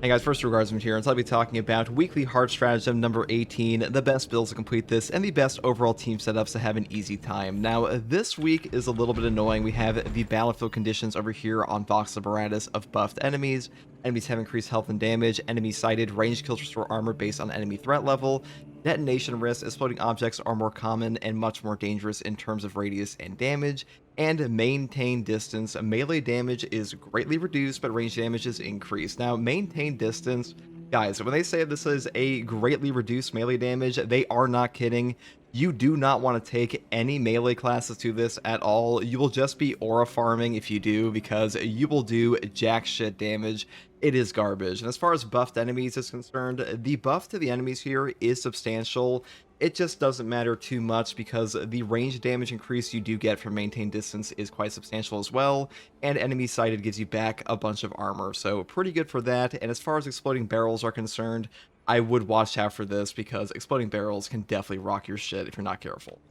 Hey guys, first regards materials, I'll be talking about weekly hard stratagem number 18, the best builds to complete this, and the best overall team setups to have an easy time. Now, this week is a little bit annoying. We have the battlefield conditions over here on Vox Apparatus of buffed enemies. Enemies have increased health and damage, enemy sighted, range kills restore armor based on enemy threat level, detonation risk, exploding objects are more common and much more dangerous in terms of radius and damage, and maintain distance. Melee damage is greatly reduced, but range damage is increased. Now, maintain distance, guys, when they say this is a greatly reduced melee damage, they are not kidding. You do not want to take any melee classes to this at all. You will just be aura farming if you do, because you will do jack shit damage. It is garbage. And as far as buffed enemies is concerned, the buff to the enemies here is substantial. It just doesn't matter too much because the range damage increase you do get from maintained distance is quite substantial as well, and enemy sighted gives you back a bunch of armor, so pretty good for that. And as far as exploding barrels are concerned, I would watch out for this because exploding barrels can definitely rock your shit if you're not careful.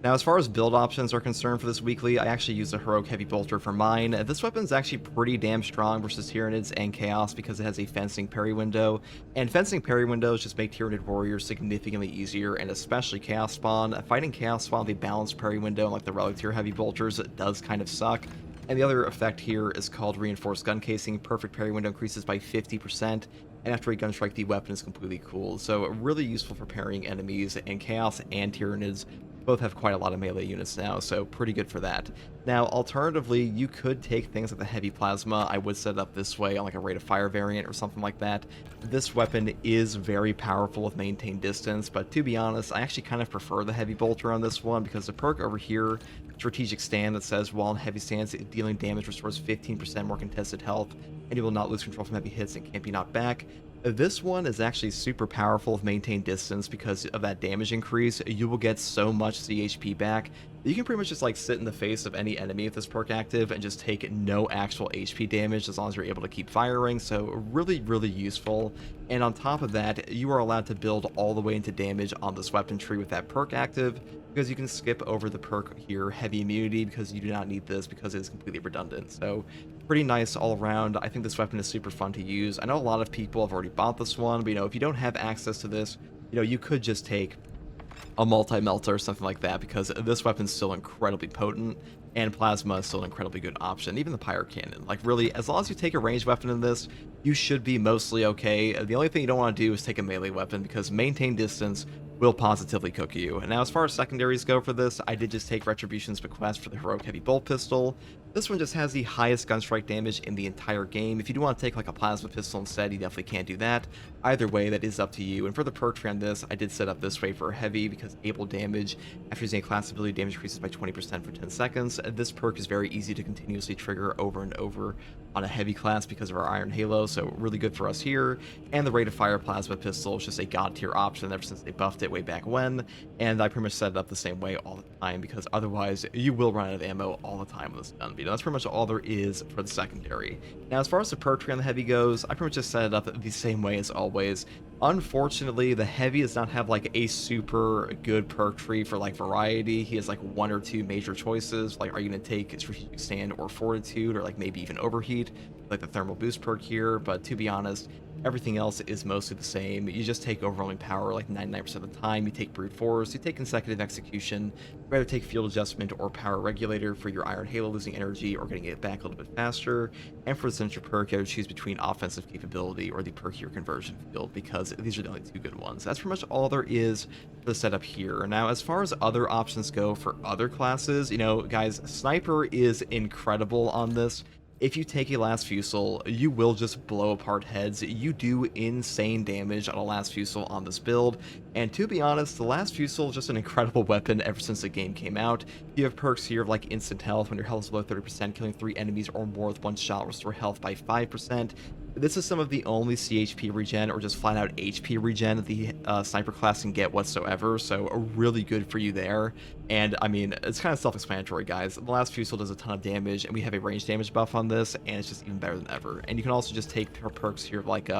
Now, as far as build options are concerned for this weekly, I actually use a Heroic Heavy Bolter for mine. This weapon is actually pretty damn strong versus Tyranids and Chaos because it has a Fencing Parry window, and Fencing Parry windows just make Tyranid Warriors significantly easier, and especially Chaos Spawn. Fighting Chaos Spawn with a balanced parry window like the Relic Tier Heavy Bolters does kind of suck. And the other effect here is called Reinforced Gun Casing. Perfect parry window increases by 50%, and after a gun strike, the weapon is completely cooled. So really useful for parrying enemies, and Chaos and Tyranids both have quite a lot of melee units now, so pretty good for that. Now, alternatively, you could take things like the Heavy Plasma. I would set it up this way on like a Rate of Fire variant or something like that. This weapon is very powerful with maintained distance, but to be honest, I actually kind of prefer the Heavy Bolter on this one because the perk over here, Strategic Stand, that says while in heavy stance, dealing damage restores 15% more contested health, and you will not lose control from heavy hits and can't be knocked back. This one is actually super powerful with maintained distance because of that damage increase. You will get so much CHP back that you can pretty much just like sit in the face of any enemy with this perk active and just take no actual HP damage as long as you're able to keep firing. So really, really useful. And on top of that, you are allowed to build all the way into damage on this weapon tree with that perk active, because you can skip over the perk here, Heavy Immunity, because you do not need this because it is completely redundant. So pretty nice all around. I think this weapon is super fun to use. I know a lot of people have already bought this one, but if you don't have access to this, you could just take a multi-melter or something like that, because this weapon's still incredibly potent, and plasma is still an incredibly good option. Even the pyro cannon, like really, as long as you take a ranged weapon in this, you should be mostly okay. The only thing you don't want to do is take a melee weapon, because maintained distance will positively cook you. And now, as far as secondaries go for this, I did just take Retribution's Bequest for the Heroic Heavy Bolt Pistol. This one just has the highest gunstrike damage in the entire game. If you do want to take like a plasma pistol instead, you definitely can't do that. Either way, that is up to you. And for the perk tree on this, I did set up this way for heavy because able damage after using a class ability damage increases by 20% for 10 seconds. This perk is very easy to continuously trigger over and over on a heavy class because of our Iron Halo, so really good for us here. And the Rate of Fire plasma pistol is just a god tier option ever since they buffed it way back when, and I pretty much set it up the same way all the time because otherwise you will run out of ammo all the time with this gun. But that's pretty much all there is for the secondary. Now, as far as the perk tree on the heavy goes, I pretty much just set it up the same way as always. Unfortunately, the heavy does not have like a super good perk tree for like variety. He has like one or two major choices, like are you going to take Strategic Stand or Fortitude, or like maybe even Overheat, like the Thermal Boost perk here. But to be honest, everything else is mostly the same. You just take Overwhelming Power like 99% of the time. You take Brute Force, you take Consecutive Execution, you rather take Field Adjustment or Power Regulator for your Iron Halo losing energy or getting it back a little bit faster. And for the signature perk, you have to choose between Offensive Capability or the Perkier Conversion Field, because these are the only two good ones. That's pretty much all there is for the setup here. Now, as far as other options go for other classes, guys, Sniper is incredible on this. If you take a Last Fusel, you will just blow apart heads. You do insane damage on a Last Fusel on this build, and to be honest, the Last Fusel is just an incredible weapon ever since the game came out. You have perks here of like instant health. When your health is below 30%, killing 3 enemies or more with one shot will restore health by 5%. This is some of the only CHP regen or just flat out HP regen that the sniper class can get whatsoever, so really good for you there. And I mean, it's kind of self-explanatory, guys. The Last Fusel does a ton of damage, and we have a range damage buff on this, and it's just even better than ever. And you can also just take perks here like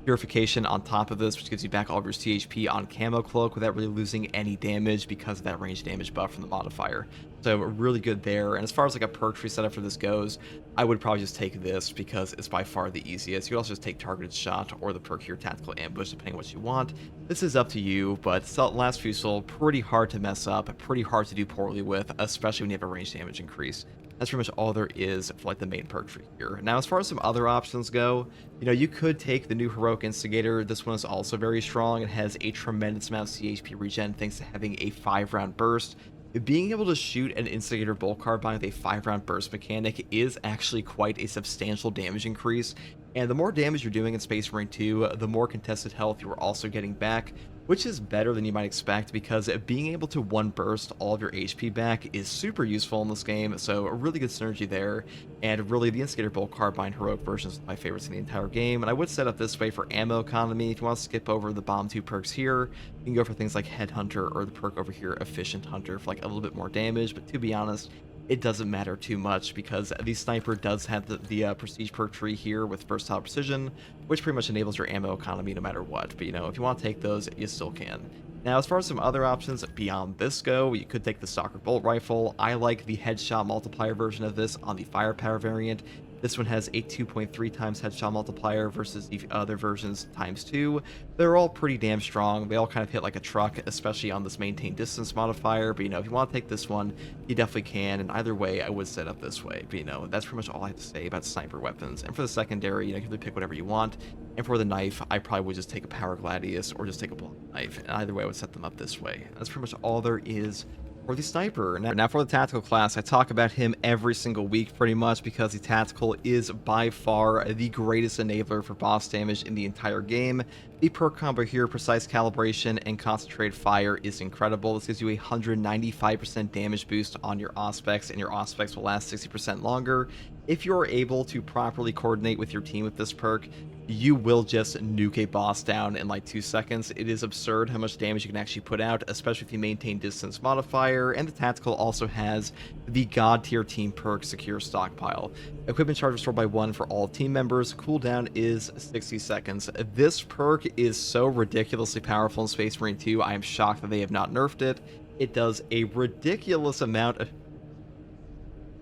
purification on top of this, which gives you back all of your CHP on camo cloak without really losing any damage because of that range damage buff from the modifier. So really good there. And as far as like a perk tree setup for this goes, I would probably just take this because it's by far the easiest. You could also just take targeted shot or the perk here, tactical ambush, depending on what you want. This is up to you, but last Fusel, pretty hard to mess up, pretty hard to do poorly with, especially when you have a range damage increase. That's pretty much all there is for like the main perk tree here. Now, as far as some other options go, you could take the new Heroic Instigator. This one is also very strong. It has a tremendous amount of CHP regen thanks to having a 5-round burst. Being able to shoot an Instigator Bolt Carbine with a 5-round burst mechanic is actually quite a substantial damage increase, and the more damage you're doing in Space Marine 2, the more contested health you're also getting back, which is better than you might expect because being able to one burst all of your HP back is super useful in this game, so a really good synergy there. And really, the Instigator Bolt Carbine Heroic version is my favorites in the entire game, and I would set up this way for ammo economy. If you want to skip over the Bomb 2 perks here, you can go for things like Headhunter or the perk over here, Efficient Hunter, for like a little bit more damage, but to be honest, it doesn't matter too much because the Sniper does have the Prestige perk tree here with Versatile Precision, which pretty much enables your ammo economy no matter what. But if you want to take those, you still can. Now, as far as some other options beyond this go, you could take the Stalker Bolt Rifle. I like the headshot multiplier version of this on the Firepower variant. This one has a 2.3 times headshot multiplier versus the other versions times 2. They're all pretty damn strong. They all kind of hit like a truck, especially on this maintain distance modifier. But if you want to take this one, you definitely can. And either way, I would set up this way. But that's pretty much all I have to say about sniper weapons. And for the secondary, you can really pick whatever you want. And for the knife, I probably would just take a Power Gladius or just take a blunt knife. And either way, I would set them up this way. That's pretty much all there is for the Sniper. Now for the Tactical class, I talk about him every single week pretty much because the Tactical is by far the greatest enabler for boss damage in the entire game. The perk combo here, Precise Calibration and Concentrated Fire, is incredible. This gives you a 195% damage boost on your Auspex, and your Auspex will last 60% longer. If you're able to properly coordinate with your team with this perk, you will just nuke a boss down in like 2 seconds. It is absurd how much damage you can actually put out, especially if you maintain distance modifier. And the Tactical also has the God tier team perk, Secure Stockpile. Equipment charge restored by 1 for all team members. Cooldown is 60 seconds. This perk is so ridiculously powerful in Space Marine 2. I am shocked that they have not nerfed it. It does a ridiculous amount of...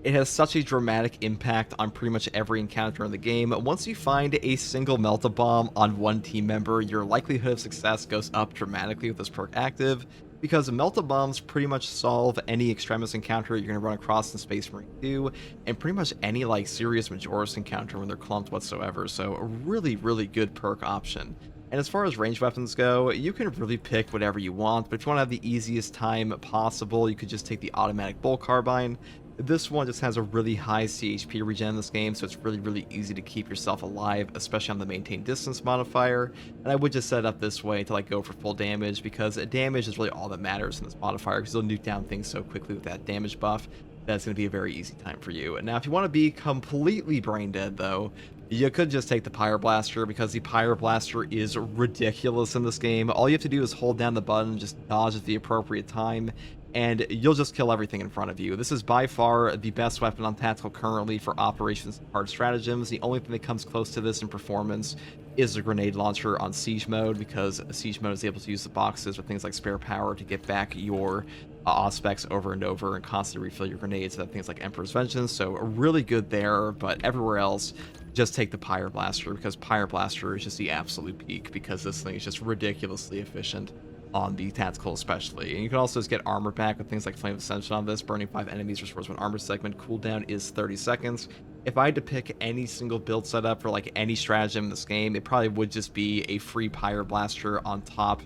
It has such a dramatic impact on pretty much every encounter in the game. Once you find a single Melt-A-Bomb on one team member, your likelihood of success goes up dramatically with this perk active, because Melt-A-Bombs pretty much solve any Extremis encounter you're going to run across in Space Marine 2, and pretty much any like serious Majoris encounter when they're clumped whatsoever, so a really, really good perk option. And as far as ranged weapons go, you can really pick whatever you want, but if you want to have the easiest time possible, you could just take the Automatic Bolt Carbine. This one just has a really high CHP regen in this game, so it's really, really easy to keep yourself alive, especially on the maintain distance modifier. And I would just set it up this way to like go for full damage, because damage is really all that matters in this modifier, because you'll nuke down things so quickly with that damage buff. That's going to be a very easy time for you. And now if you want to be completely brain dead though, you could just take the Pyro Blaster, because the Pyro Blaster is ridiculous in this game. All you have to do is hold down the button, just dodge at the appropriate time, and you'll just kill everything in front of you. This is by far the best weapon on Tactical currently for operations and hard stratagems. The only thing that comes close to this in performance is the grenade launcher on Siege mode, because Siege mode is able to use the boxes with things like spare power to get back your Auspex over and over and constantly refill your grenades with things like Emperor's Vengeance, so really good there. But everywhere else, just take the Pyro Blaster, because Pyro Blaster is just the absolute peak, because this thing is just ridiculously efficient on the Tactical especially. And you can also just get armor back with things like Flame of Ascension on this. Burning 5 enemies restores 1 armor segment. Cooldown is 30 seconds. If I had to pick any single build setup for like any stratagem in this game, it probably would just be a free Pyro Blaster on top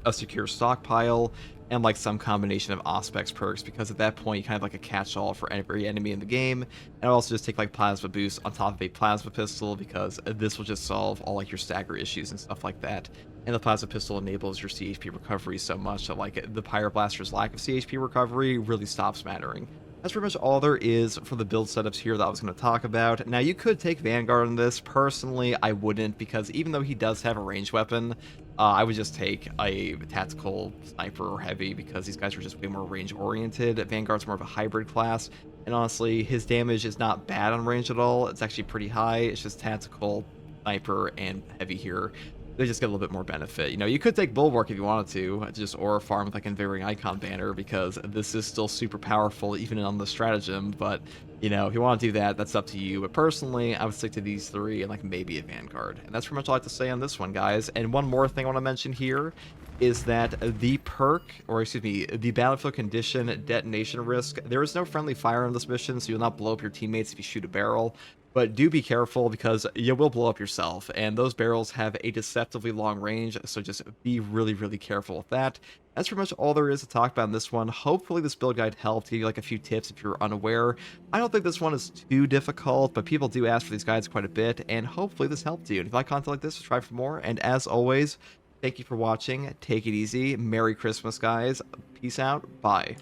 of Secure Stockpile and like some combination of Auspex perks, because at that point you kind of like a catch-all for every enemy in the game. And I'll also just take like Plasma Boost on top of a Plasma Pistol, because this will just solve all like your stagger issues and stuff like that. And the Plasma Pistol enables your CHP recovery so much that like the Pyro Blaster's lack of CHP recovery really stops mattering. That's pretty much all there is for the build setups here that I was going to talk about. Now, you could take Vanguard on this. Personally, I wouldn't, because even though he does have a ranged weapon, I would just take a Tactical Sniper or Heavy, because these guys are just way more range-oriented. Vanguard's more of a hybrid class, and honestly, his damage is not bad on range at all. It's actually pretty high. It's just Tactical sniper and heavy here, they just get a little bit more benefit. You know, you could take Bulwark if you wanted to, just aura farm with like Invariant Icon banner, because this is still super powerful even on the stratagem. But you know, if you want to do that, that's up to you. But personally, I would stick to these three and like maybe a Vanguard. And that's pretty much all I have to say on this one, guys. And one more thing I want to mention here is that the perk, or excuse me, the battlefield condition detonation risk, there is no friendly fire on this mission, so you'll not blow up your teammates if you shoot a barrel. But do be careful, because you will blow up yourself, and those barrels have a deceptively long range, so just be really, really careful with that. That's pretty much all there is to talk about in this one. Hopefully this build guide helped, give you like a few tips if you're unaware. I don't think this one is too difficult, but people do ask for these guides quite a bit, and hopefully this helped you. And if you like content like this, subscribe for more, and as always, thank you for watching. Take it easy. Merry Christmas, guys. Peace out. Bye.